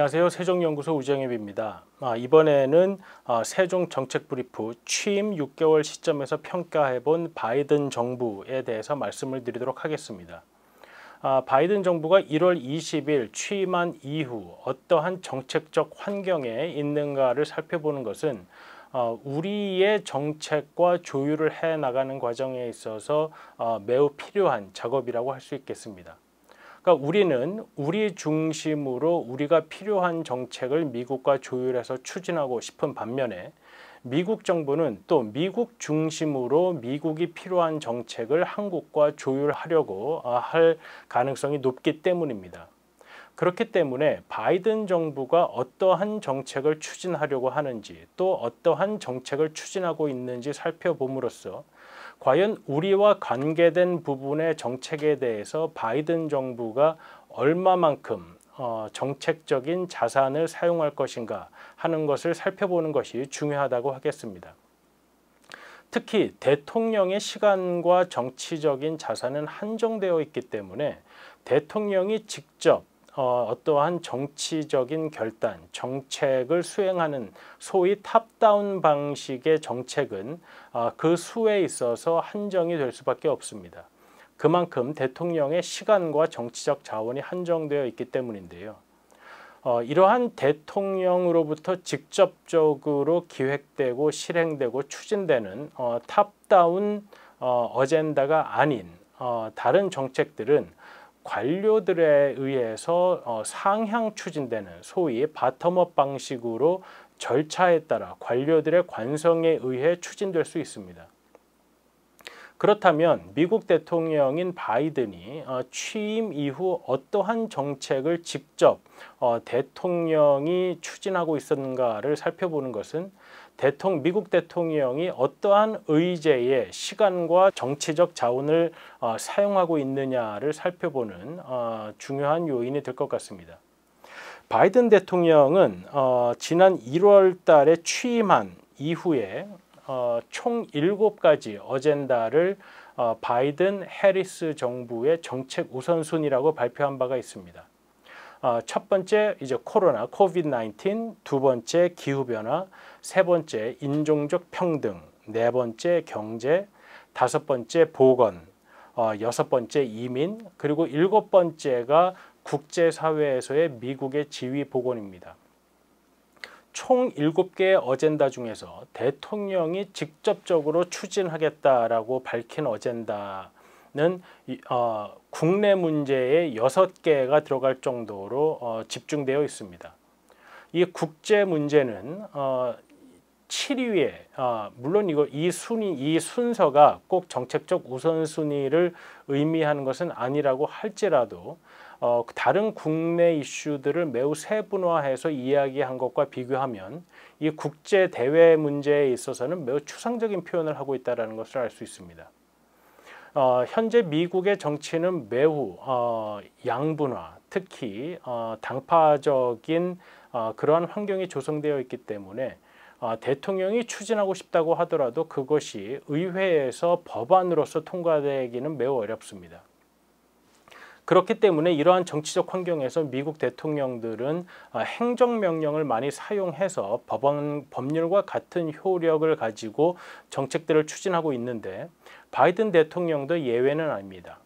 안녕하세요. 세종연구소 우정엽입니다. 이번에는 세종 정책 브리프 취임 6개월 시점에서 평가해본 바이든 정부에 대해서 말씀을 드리도록 하겠습니다. 바이든 정부가 1월 20일 취임한 이후 어떠한 정책적 환경에 있는가를 살펴보는 것은 우리의 정책과 조율을 해나가는 과정에 있어서 매우 필요한 작업이라고 할 수 있겠습니다. 그러니까 우리는 우리 중심으로 우리가 필요한 정책을 미국과 조율해서 추진하고 싶은 반면에 미국 정부는 또 미국 중심으로 미국이 필요한 정책을 한국과 조율하려고 할 가능성이 높기 때문입니다. 그렇기 때문에 바이든 정부가 어떠한 정책을 추진하려고 하는지 또 어떠한 정책을 추진하고 있는지 살펴봄으로써 과연 우리와 관계된 부분의 정책에 대해서 바이든 정부가 얼마만큼 정책적인 자산을 사용할 것인가 하는 것을 살펴보는 것이 중요하다고 하겠습니다. 특히 대통령의 시간과 정치적인 자산은 한정되어 있기 때문에 대통령이 직접 어떠한 정치적인 결단, 정책을 수행하는 소위 탑다운 방식의 정책은 그 수에 있어서 한정이 될 수밖에 없습니다. 그만큼 대통령의 시간과 정치적 자원이 한정되어 있기 때문인데요. 이러한 대통령으로부터 직접적으로 기획되고 실행되고 추진되는 탑다운 어젠다가 아닌 다른 정책들은 관료들에 의해서 상향 추진되는 소위 바텀업 방식으로 절차에 따라 관료들의 관성에 의해 추진될 수 있습니다. 그렇다면 미국 대통령인 바이든이 취임 이후 어떠한 정책을 직접 대통령이 추진하고 있었는가를 살펴보는 것은 미국 대통령이 어떠한 의제의 시간과 정치적 자원을 사용하고 있느냐를 살펴보는 중요한 요인이 될 것 같습니다. 바이든 대통령은 지난 1월 달에 취임한 이후에 총 7가지 어젠다를 바이든 해리스 정부의 정책 우선순위라고 발표한 바가 있습니다. 첫 번째 이제 코로나, 코비드-19, 두 번째 기후변화, 세 번째 인종적 평등, 네 번째 경제, 다섯 번째 보건, 여섯 번째 이민, 그리고 일곱 번째가 국제사회에서의 미국의 지위 복원입니다. 총 7개의 어젠다 중에서 대통령이 직접적으로 추진하겠다라고 밝힌 어젠다는 국내 문제에 6개가 들어갈 정도로 집중되어 있습니다. 이 국제 문제는 7위에 물론 이 순서가 꼭 정책적 우선순위를 의미하는 것은 아니라고 할지라도 다른 국내 이슈들을 매우 세분화해서 이야기한 것과 비교하면 이 국제 대외 문제에 있어서는 매우 추상적인 표현을 하고 있다는 것을 알 수 있습니다. 현재 미국의 정치는 매우 양분화, 특히 당파적인 그러한 환경이 조성되어 있기 때문에 대통령이 추진하고 싶다고 하더라도 그것이 의회에서 법안으로서 통과되기는 매우 어렵습니다. 그렇기 때문에 이러한 정치적 환경에서 미국 대통령들은 행정명령을 많이 사용해서 법률과 같은 효력을 가지고 정책들을 추진하고 있는데 바이든 대통령도 예외는 아닙니다.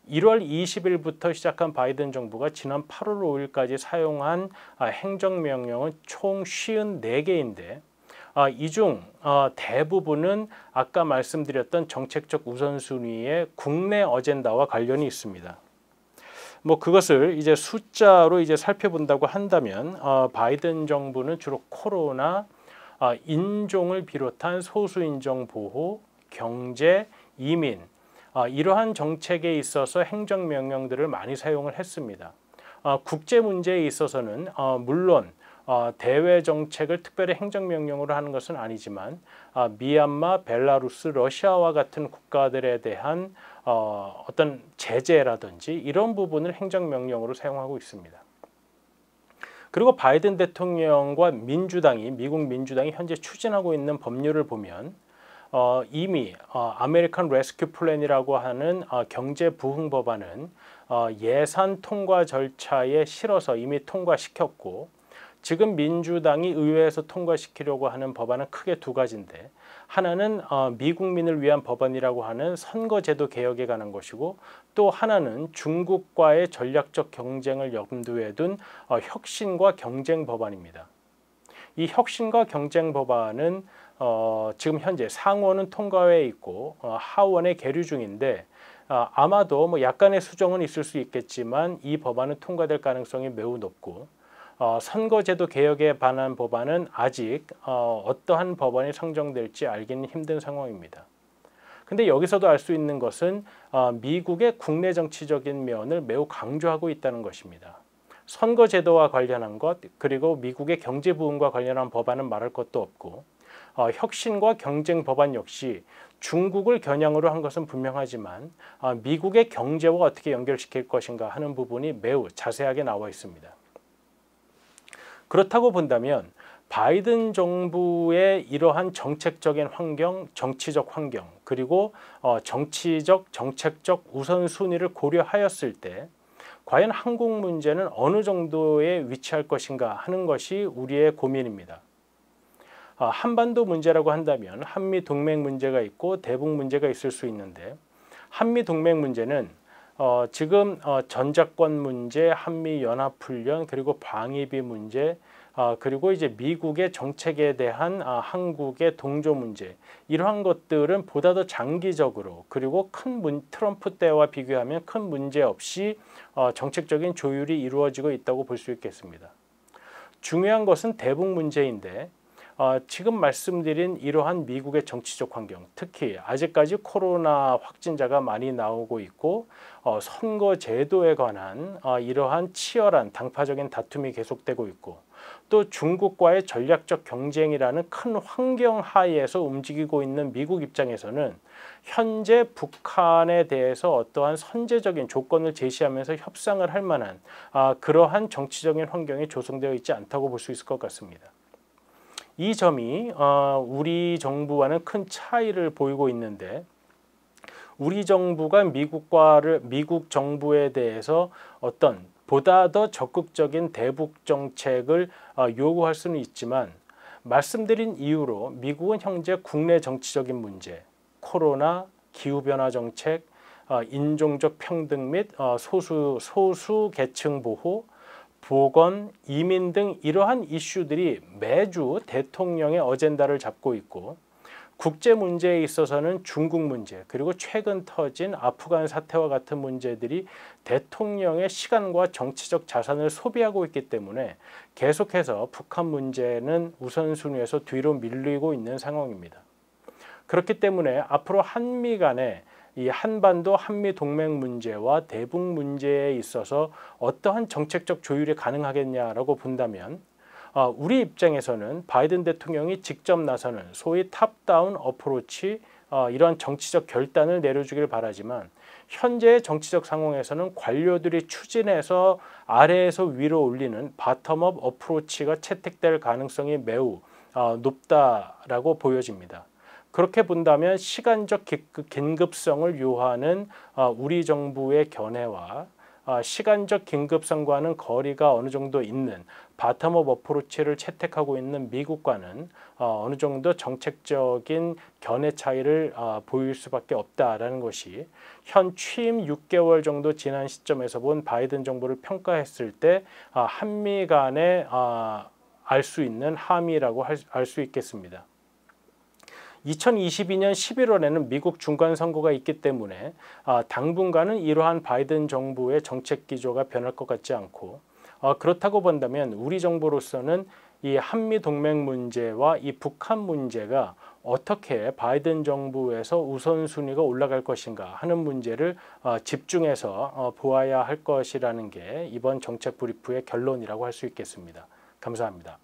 1월 20일부터 시작한 바이든 정부가 지난 8월 5일까지 사용한 행정명령은 총 54개인데 이 중 대부분은 아까 말씀드렸던 정책적 우선순위의 국내 어젠다와 관련이 있습니다. 그것을 이제 숫자로 이제 살펴본다고 한다면 바이든 정부는 주로 코로나, 인종을 비롯한 소수인종 보호, 경제, 이민 이러한 정책에 있어서 행정명령들을 많이 사용을 했습니다. 국제 문제에 있어서는 물론 대외 정책을 특별히 행정명령으로 하는 것은 아니지만 미얀마, 벨라루스, 러시아와 같은 국가들에 대한 어떤 제재라든지 이런 부분을 행정명령으로 사용하고 있습니다. 그리고 바이든 대통령과 미국 민주당이 현재 추진하고 있는 법률을 보면 이미 아메리칸 레스큐 플랜이라고 하는 경제 부흥 법안은 예산 통과 절차에 실어서 이미 통과시켰고, 지금 민주당이 의회에서 통과시키려고 하는 법안은 크게 두 가지인데, 하나는 미국민을 위한 법안이라고 하는 선거제도 개혁에 관한 것이고, 또 하나는 중국과의 전략적 경쟁을 염두에 둔 혁신과 경쟁 법안입니다. 이 혁신과 경쟁 법안은 지금 현재 상원은 통과해 있고 하원에 계류 중인데, 아마도 뭐 약간의 수정은 있을 수 있겠지만 이 법안은 통과될 가능성이 매우 높고, 선거제도 개혁에 관한 법안은 아직 어떠한 법안이 상정될지 알기는 힘든 상황입니다. 근데 여기서도 알 수 있는 것은 미국의 국내 정치적인 면을 매우 강조하고 있다는 것입니다. 선거제도와 관련한 것, 그리고 미국의 경제 부흥과 관련한 법안은 말할 것도 없고, 혁신과 경쟁 법안 역시 중국을 겨냥으로 한 것은 분명하지만 미국의 경제와 어떻게 연결시킬 것인가 하는 부분이 매우 자세하게 나와 있습니다. 그렇다고 본다면 바이든 정부의 이러한 정책적인 환경, 정치적 환경, 그리고 정치적, 정책적 우선순위를 고려하였을 때 과연 한국 문제는 어느 정도에 위치할 것인가 하는 것이 우리의 고민입니다. 한반도 문제라고 한다면 한미 동맹 문제가 있고 대북 문제가 있을 수 있는데, 한미 동맹 문제는 지금 전작권 문제, 한미 연합 훈련, 그리고 방위비 문제, 그리고 이제 미국의 정책에 대한 한국의 동조 문제, 이러한 것들은 보다 더 장기적으로, 그리고 트럼프 때와 비교하면 큰 문제 없이 정책적인 조율이 이루어지고 있다고 볼 수 있겠습니다. 중요한 것은 대북 문제인데, 지금 말씀드린 이러한 미국의 정치적 환경, 특히 아직까지 코로나 확진자가 많이 나오고 있고 선거 제도에 관한 이러한 치열한 당파적인 다툼이 계속되고 있고, 또 중국과의 전략적 경쟁이라는 큰 환경 하에서 움직이고 있는 미국 입장에서는 현재 북한에 대해서 어떠한 선제적인 조건을 제시하면서 협상을 할 만한 그러한 정치적인 환경이 조성되어 있지 않다고 볼 수 있을 것 같습니다. 이 점이 우리 정부와는 큰 차이를 보이고 있는데, 우리 정부가 미국 정부에 대해서 어떤 보다 더 적극적인 대북 정책을 요구할 수는 있지만, 말씀드린 이유로 미국은 현재 국내 정치적인 문제, 코로나, 기후변화 정책, 인종적 평등 및 소수 계층 보호, 보건, 이민 등 이러한 이슈들이 매주 대통령의 어젠다를 잡고 있고, 국제 문제에 있어서는 중국 문제, 그리고 최근 터진 아프간 사태와 같은 문제들이 대통령의 시간과 정치적 자산을 소비하고 있기 때문에 계속해서 북한 문제는 우선순위에서 뒤로 밀리고 있는 상황입니다. 그렇기 때문에 앞으로 한미 간에 이 한반도 한미 동맹 문제와 대북 문제에 있어서 어떠한 정책적 조율이 가능하겠냐라고 본다면, 우리 입장에서는 바이든 대통령이 직접 나서는 소위 탑다운 어프로치, 이런 정치적 결단을 내려주길 바라지만, 현재의 정치적 상황에서는 관료들이 추진해서 아래에서 위로 올리는 바텀업 어프로치가 채택될 가능성이 매우 높다라고 보여집니다. 그렇게 본다면 시간적 긴급성을 요하는 우리 정부의 견해와 시간적 긴급성과는 거리가 어느 정도 있는 바텀업 어프로치를 채택하고 있는 미국과는 어느 정도 정책적인 견해 차이를 보일 수밖에 없다라는 것이 현 취임 6개월 정도 지난 시점에서 본 바이든 정부를 평가했을 때 한미 간에 알 수 있는 함의라고 알 수 있겠습니다. 2022년 11월에는 미국 중간선거가 있기 때문에 당분간은 이러한 바이든 정부의 정책 기조가 변할 것 같지 않고, 그렇다고 본다면 우리 정부로서는 이 한미 동맹 문제와 이 북한 문제가 어떻게 바이든 정부에서 우선순위가 올라갈 것인가 하는 문제를 집중해서 보아야 할 것이라는 게 이번 정책 브리프의 결론이라고 할 수 있겠습니다. 감사합니다.